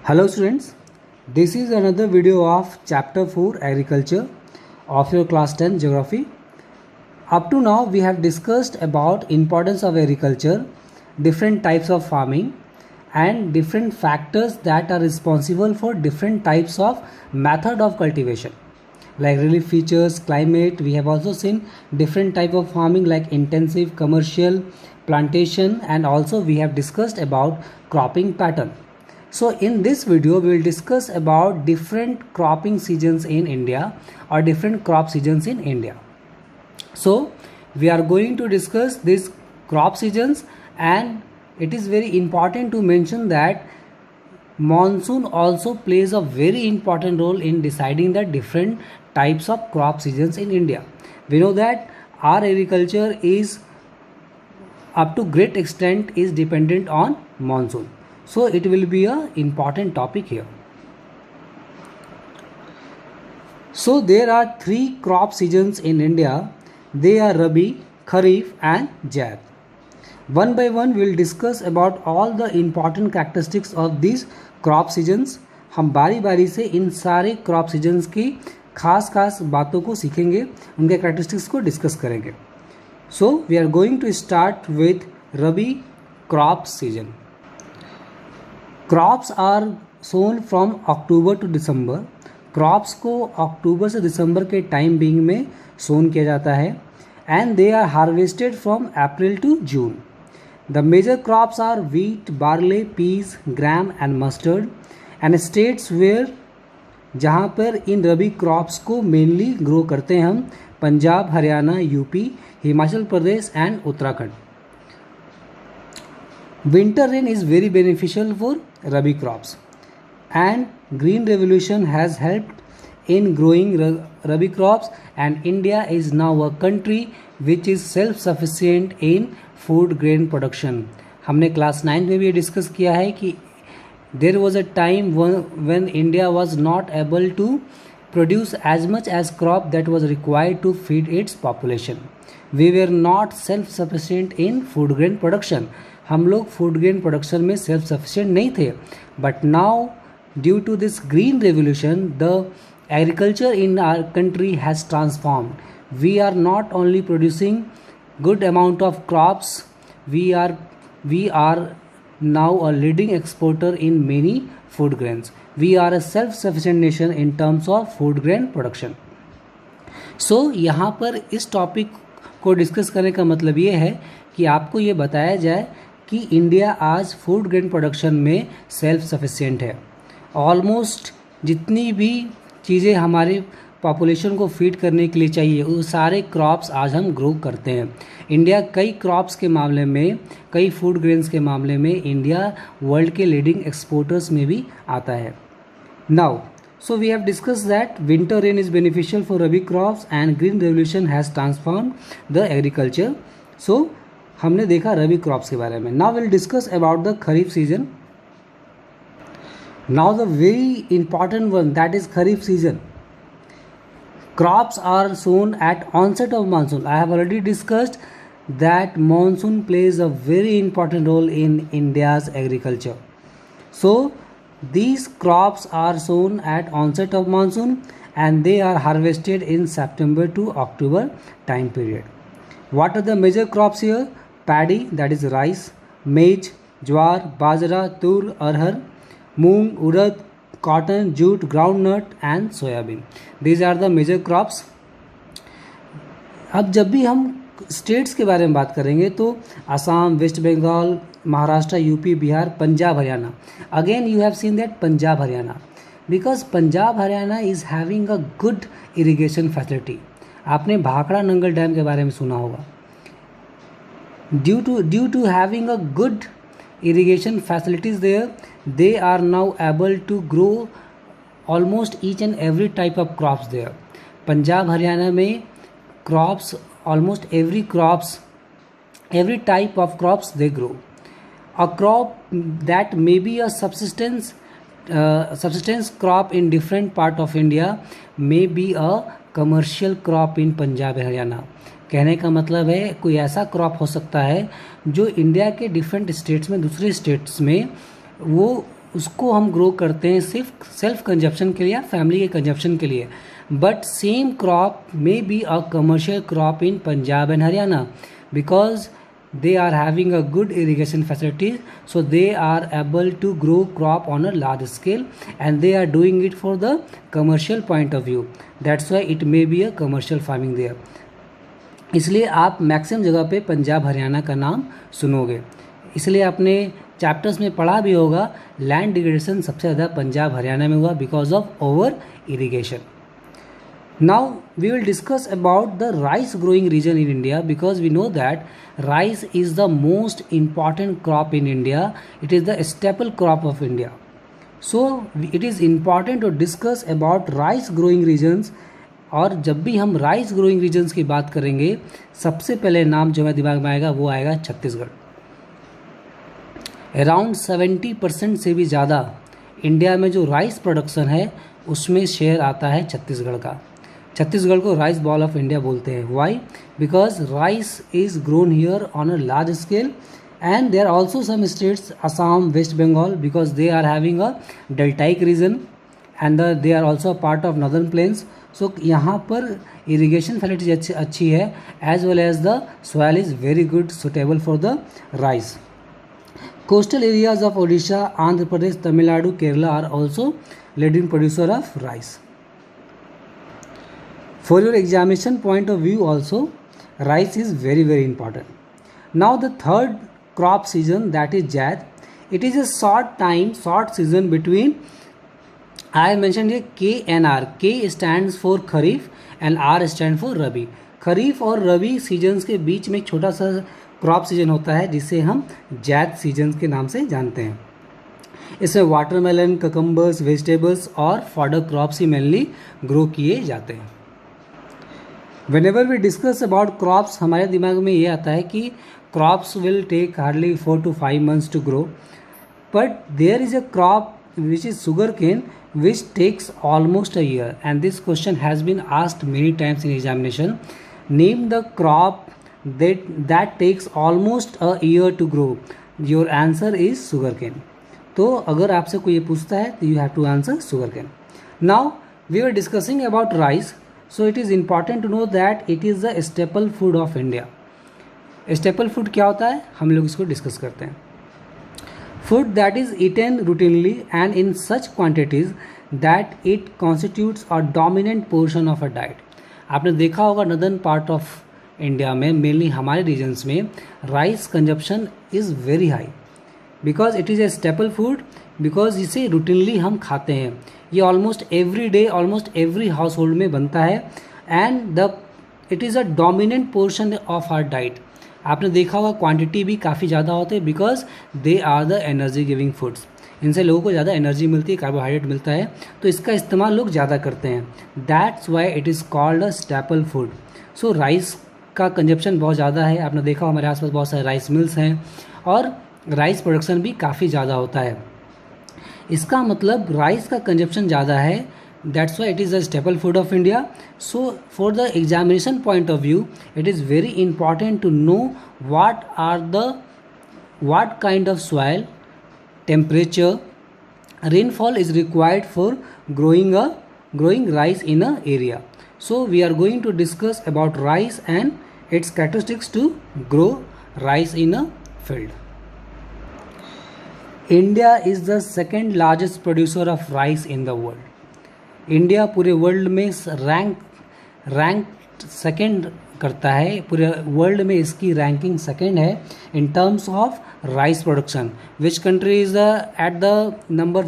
Hello students, this is another video of chapter 4 agriculture of your class 10 geography. Up to now we have discussed about importance of agriculture, different types of farming and different factors that are responsible for different types of method of cultivation like relief features, climate. We have also seen different type of farming like intensive, commercial, plantation, and also we have discussed about cropping pattern. So in this video we will discuss about different cropping seasons in India or different crop seasons in India. So we are going to discuss these crop seasons, and it is very important to mention that monsoon also plays a very important role in deciding the different types of crop seasons in India. We know that our agriculture is up to great extent is dependent on monsoon. So it will be an important topic here. So there are three crop seasons in India. They are Rabi, Kharif and Zaid. One by one we will discuss about all the important characteristics of these crop seasons. हम बारी बारी से इन सारे crop seasons की खास खास बातों को सीखेंगे, उनके कैरेक्टरिस्टिक्स को डिस्कस करेंगे. So we are going to start with rabi crop season. Crops are sown from October to December. Crops को अक्टूबर से दिसंबर के टाइम बीइंग में सोन किया जाता है and they are harvested from April to June. The major crops are wheat, barley, peas, gram and mustard. And states where जहाँ पर इन रबी क्रॉप्स को मेनली ग्रो करते हैं हम Punjab, Haryana, UP, Himachal Pradesh and Uttarakhand. Winter rain is very beneficial for Rabi crops, and Green Revolution has helped in growing Rabi crops, and India is now a country which is self-sufficient in food grain production. हमने class 9 में भी discuss किया है कि there was a time when India was not able to produce as much as crop that was required to feed its population. We were not self-sufficient in food grain production. हम लोग food grain production में self sufficient नहीं थे. But now due to this green revolution the agriculture in our country has transformed. We are not only producing good amount of crops, we are now a leading exporter in many food grains. We are a self-sufficient nation in terms of food grain production. So यहाँ पर इस topic को discuss करने का मतलब ये है कि आपको ये बताया जाए कि इंडिया आज फूड ग्रेन प्रोडक्शन में सेल्फ सफिशिएंट है. ऑलमोस्ट जितनी भी चीज़ें हमारे पॉपुलेशन को फीड करने के लिए चाहिए वो सारे क्रॉप्स आज हम ग्रो करते हैं. इंडिया कई क्रॉप्स के मामले में, कई फूड ग्रेन्स के मामले में इंडिया वर्ल्ड के लीडिंग एक्सपोर्टर्स में भी आता है. Now so we have discuss that winter rain is beneficial for rabi crops and green revolution has transformed the agriculture. So हमने देखा रबी क्रॉप्स के बारे में. Now will discuss about the kharif season. Now the very important one that is kharif season. Crops are sown at onset of monsoon. I have already discussed that monsoon plays a very important role in India's agriculture. So these crops are sown at onset of monsoon and they are harvested in September to October time period. What are the major crops here? Paddy, that is rice, maize, jowar, bajra, tur, arhar, moong, urad, cotton, jute, groundnut and soybean. These are the major crops. अब जब भी हम states के बारे में बात करेंगे तो Assam, waste Bengal, Maharashtra, UP, Bihar, Punjab, Haryana. Again you have seen that Punjab Haryana because Punjab Haryana is having a good irrigation facility. आपने भाखड़ा नंगल डैम के बारे में सुना होगा. Due to having a good irrigation facilities there, they are now able to grow almost each and every type of crops there. Punjab Haryana में crops, almost every type of crops they grow. A crop that may be a subsistence crop in different part of India may be a commercial crop in Punjab Haryana. कहने का मतलब है कोई ऐसा crop हो सकता है जो इंडिया के डिफरेंट स्टेट्स में, दूसरे स्टेट्स में वो उसको हम ग्रो करते हैं सिर्फ सेल्फ कंजप्शन के लिए या फैमिली के कंजप्शन के लिए. But same crop may be a commercial crop in Punjab and Haryana because they are having a good irrigation facilities, so they are able to grow crop on a large scale and they are doing it for the commercial point of view. That's why it may be a commercial farming there. इसलिए आप maximum जगह पे पंजाब हरियाणा का नाम सुनोगे. इसलिए आपने chapters में पढ़ा भी होगा लैंड डिग्रेडेशन सबसे ज़्यादा पंजाब हरियाणा में हुआ because of over irrigation. Now we will discuss about the rice growing region in India because we know that rice is the most important crop in India. It is the staple crop of India. So it is important to discuss about rice growing regions. और जब भी हम rice growing regions की बात करेंगे सबसे पहले नाम जो हमारे दिमाग में आएगा वो आएगा छत्तीसगढ़. अराउंड 70% से भी ज़्यादा इंडिया में जो राइस प्रोडक्शन है उसमें शेयर आता है छत्तीसगढ़ का. छत्तीसगढ़ को राइस बॉल ऑफ इंडिया बोलते हैं. Why? Because rice is grown here on a large scale and there are also some states Assam waste Bengal because they are having a deltaic region and they are also part of northern plains. So यहाँ पर irrigation facilities अच्छी है as well as the soil is very good suitable for the rice. Coastal areas of Odisha, Andhra Pradesh, Tamil Nadu, Kerala are also leading producer of rice. For your examination point of view also, rice is very important. Now the third crop season, that is Jaith. It is a short season between, I mentioned here K and R. K stands for Kharif and R stands for Rabi. खरीफ और रबी seasons के बीच में एक छोटा सा crop season होता है जिसे हम जैथ सीजन के नाम से जानते हैं. इसमें वाटरमेलन, ककम्बर्स, वेजिटेबल्स और फॉडर क्रॉप्स ही मेनली ग्रो किए जाते हैं. Whenever we discuss about crops, हमारे दिमाग में ये आता है कि crops will take hardly 4 to 5 months to grow, but there is a crop which is sugarcane which takes almost a year, and this question has been asked many times in examination. Name the crop that takes almost a year to grow. Your answer is sugarcane. तो अगर आपसे कोई ये पूछता है तो you have to answer sugarcane. Now we were discussing about rice. So it is important to know that it is the staple food of India. Staple food क्या होता है हम लोग इसको डिस्कस करते हैं. Food that is eaten routinely and in such quantities that it constitutes a dominant portion of a diet. आपने देखा होगा नॉर्दर्न पार्ट ऑफ इंडिया में मेनली हमारे रीजन्स में rice consumption is very high because it is a staple food because इसे रूटीनली हम खाते हैं. ये almost every day almost every household में बनता है and it is a dominant portion of our diet. आपने देखा होगा क्वांटिटी भी काफ़ी ज़्यादा होते हैं because they are the energy giving foods. इनसे लोगों को ज़्यादा एनर्जी मिलती है, कार्बोहाइड्रेट मिलता है, तो इसका इस्तेमाल लोग ज़्यादा करते हैं. That's why it is called a staple food. So rice का कंजप्शन बहुत ज़्यादा है. आपने देखा हमारे आसपास बहुत सारे राइस मिल्स हैं और राइस प्रोडक्शन भी काफ़ी ज़्यादा होता है. इसका मतलब राइस का कंजप्शन ज़्यादा है. That's why it is a staple food of India. So for the examination point of view it is very important to know what kind of soil, temperature, rainfall is required for growing rice in a area. So we are going to discuss about rice and its characteristics to grow rice in a field. India is the second largest producer of rice in the world. India पूरे world में rank second करता है. पूरे world में इसकी ranking second है in terms of rice production. Which country is at the number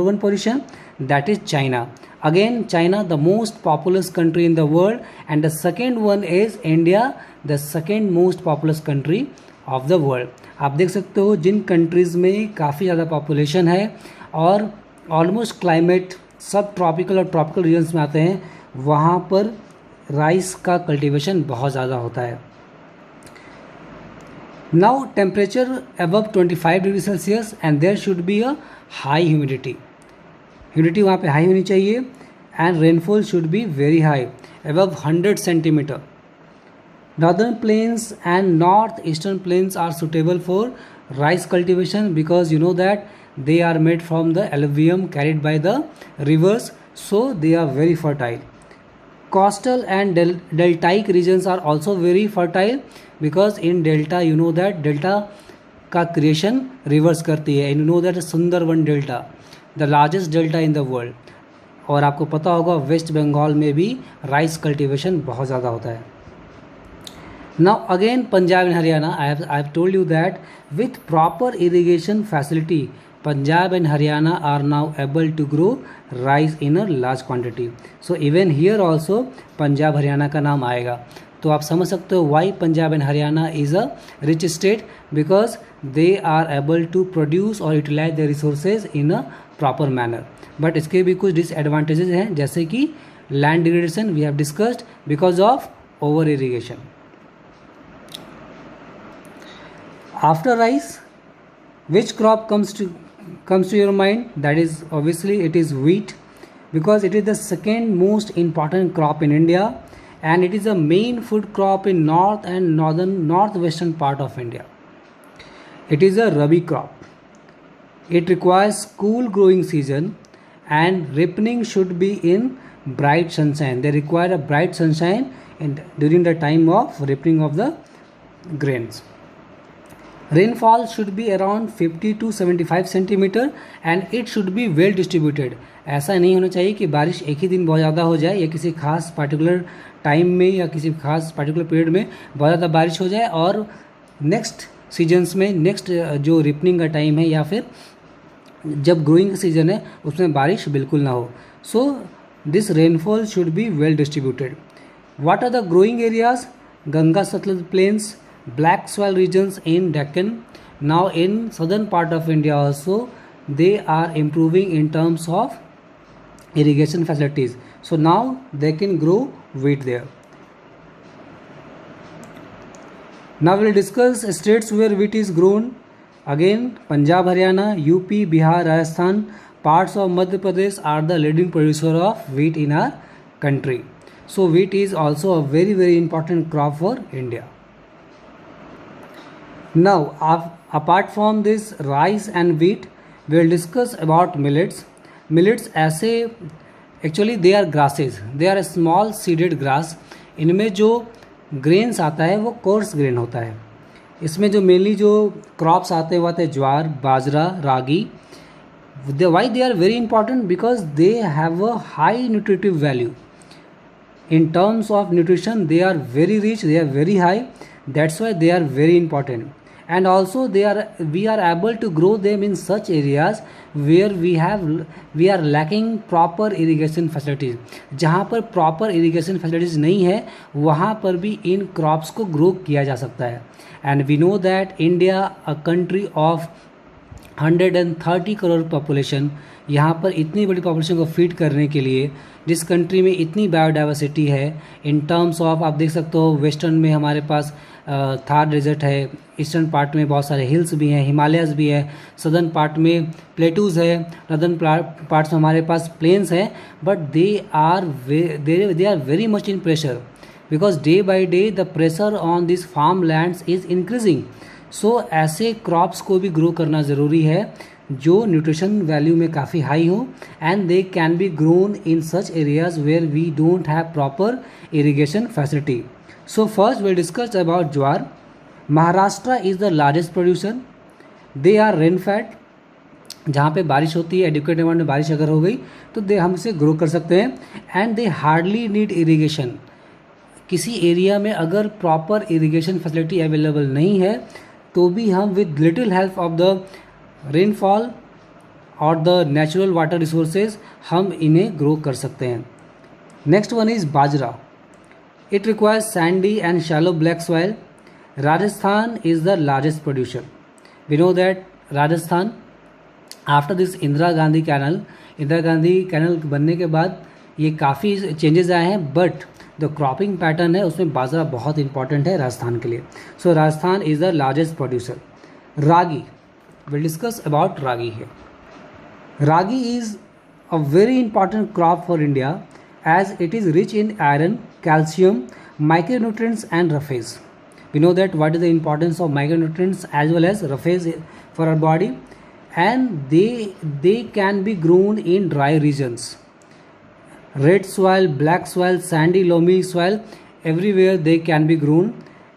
1 position? That is China. Again China the most populous country in the world and the second one is India, the second most populous country of the world. आप देख सकते हो जिन countries में काफ़ी ज़्यादा population है और almost climate सब ट्रॉपिकल और ट्रॉपिकल रीजन्स में आते हैं, वहाँ पर राइस का कल्टीवेशन बहुत ज़्यादा होता है. Now temperature above 25 degree Celsius and there should be a high humidity. Humidity वहाँ पे हाई होनी चाहिए and rainfall should be very high above 100 centimetre. Northern plains and northeastern plains are suitable for rice cultivation because you know that they are made from the alluvium carried by the rivers, so they are very fertile. Coastal and deltaic regions are also very fertile because in delta you know that delta का creation rivers करती है, and you know that Sundarban delta, the largest delta in the world. और आपको पता होगा waste Bengal में भी rice cultivation बहुत ज़्यादा होता है. Now again Punjab and Haryana, I have told you that with proper irrigation facility, Punjab and Haryana are now able to grow rice in a large quantity. So even here also Punjab Haryana का नाम आएगा. तो आप समझ सकते हो why Punjab and Haryana is a rich state, because they are able to produce or utilize their resources in a proper manner. But इसके भी कुछ disadvantages हैं, जैसे कि land degradation we have discussed because of over irrigation. After rice, which crop comes to your mind? That is obviously it is wheat, because it is the second most important crop in India, and it is a main food crop in north and northwestern part of India. It is a rabi crop. It requires cool growing season, and ripening should be in bright sunshine. They require a bright sunshine during the time of ripening of the grains. Rainfall should be around 50 to 75 centimeter and it should be well distributed. ऐसा नहीं होना चाहिए कि बारिश एक ही दिन बहुत ज़्यादा हो जाए या किसी खास पर्टिकुलर टाइम में या किसी खास पर्टिकुलर पीरियड में बहुत ज़्यादा बारिश हो जाए और नेक्स्ट सीजन्स में नेक्स्ट जो रिपनिंग का टाइम है या फिर जब ग्रोइंग का सीजन है उसमें बारिश बिल्कुल ना हो. So this rainfall should be well distributed. What are the growing areas? Ganga Satluj plains, black soil regions in Deccan. Now in southern part of India also they are improving in terms of irrigation facilities, so now they can grow wheat there. Now we will discuss states where wheat is grown. Again Punjab, Haryana, UP, Bihar, Rajasthan, parts of Madhya Pradesh are the leading producer of wheat in our country. So wheat is also a very important crop for India. Now apart from this rice and wheat, we will discuss about millets. Millets ऐसे actually they are grasses, they are a small seeded grass. इनमें जो grains आता है वो coarse grain होता है. इसमें जो mainly जो crops आते हैं वो आते हैं ज्वार, बाजरा, रागी. Why they are very important? Because they have a high nutritive value. In terms of nutrition they are very rich, they are very high. That's why they are very important. And also we are able to grow them in such areas where we are lacking proper irrigation facilities. जहाँ पर proper irrigation facilities नहीं है वहाँ पर भी इन crops को grow किया जा सकता है. And we know that India, a country of 130 crore population, यहाँ पर इतनी बड़ी पॉपुलेशन को फीड करने के लिए जिस कंट्री में इतनी बायोडाइवर्सिटी है इन टर्म्स ऑफ, आप देख सकते हो वेस्टर्न में हमारे पास थार डेजर्ट है, ईस्टर्न पार्ट में बहुत सारे हिल्स भी हैं, हिमालयस भी है, सदर्न पार्ट में प्लेटूज़ है, नॉर्दर्न पार्ट्स में हमारे पास प्लेन्स हैं. But they are very much in pressure because day by day the pressure on this farm lands is increasing. So ऐसे क्रॉप्स को भी ग्रो करना ज़रूरी है जो न्यूट्रिशन वैल्यू में काफ़ी हाई हो, and they can be grown in such areas where we don't have proper irrigation facility. So first we'll discuss about jowar. Maharashtra is the largest producer. They are rain fed. जहाँ पे बारिश होती है, adequate environment में बारिश अगर हो गई तो हम इसे ग्रो कर सकते हैं. And they hardly need irrigation. किसी एरिया में अगर प्रॉपर इरीगेशन फैसिलिटी अवेलेबल नहीं है तो भी हम with little help of the rainfall और द नेचुरल वाटर रिसोर्सेज हम इन्हें ग्रो कर सकते हैं. Next one is bajra. It requires sandy and shallow black soil. Rajasthan is the largest producer. We know that Rajasthan, after this Indira Gandhi canal बनने के बाद ये काफ़ी चेंजेस आए हैं, बट द क्रॉपिंग पैटर्न है उसमें बाजरा बहुत इंपॉर्टेंट है राजस्थान के लिए. So Rajasthan is the largest producer. Ragi, we'll discuss about ragi here. Ragi is a very important crop for India as it is rich in iron, calcium, micronutrients and roughage. We know that what is the importance of micronutrients as well as roughage for our body. and they can be grown in dry regions. Red soil, black soil, sandy loamy soil, everywhere they can be grown.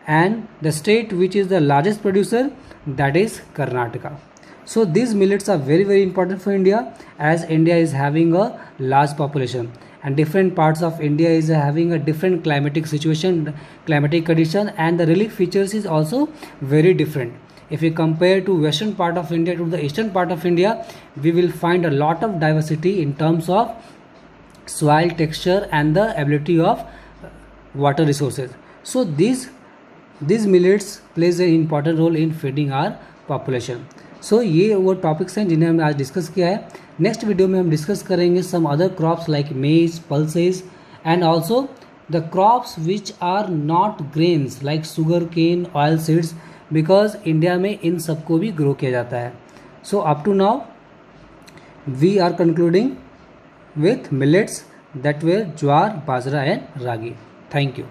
And the state which is the largest producer, that is Karnataka. So these millets are very important for India, as India is having a large population and different parts of India is having a different climatic situation, climatic condition, and the relief features is also very different. If we compare to western part of India to the eastern part of India, we will find a lot of diversity in terms of soil texture and the ability of water resources. So these millets plays an important role in feeding our population. सो ये वो topics हैं जिन्हें हमने आज discuss किया है. Next video में हम डिस्कस करेंगे some other crops like maize, pulses and also the crops which are not grains like sugar cane, oil seeds, because India में इन सबको भी ग्रो किया जाता है. So up to now we are concluding with millets that were jowar, bajra and ragi. Thank you.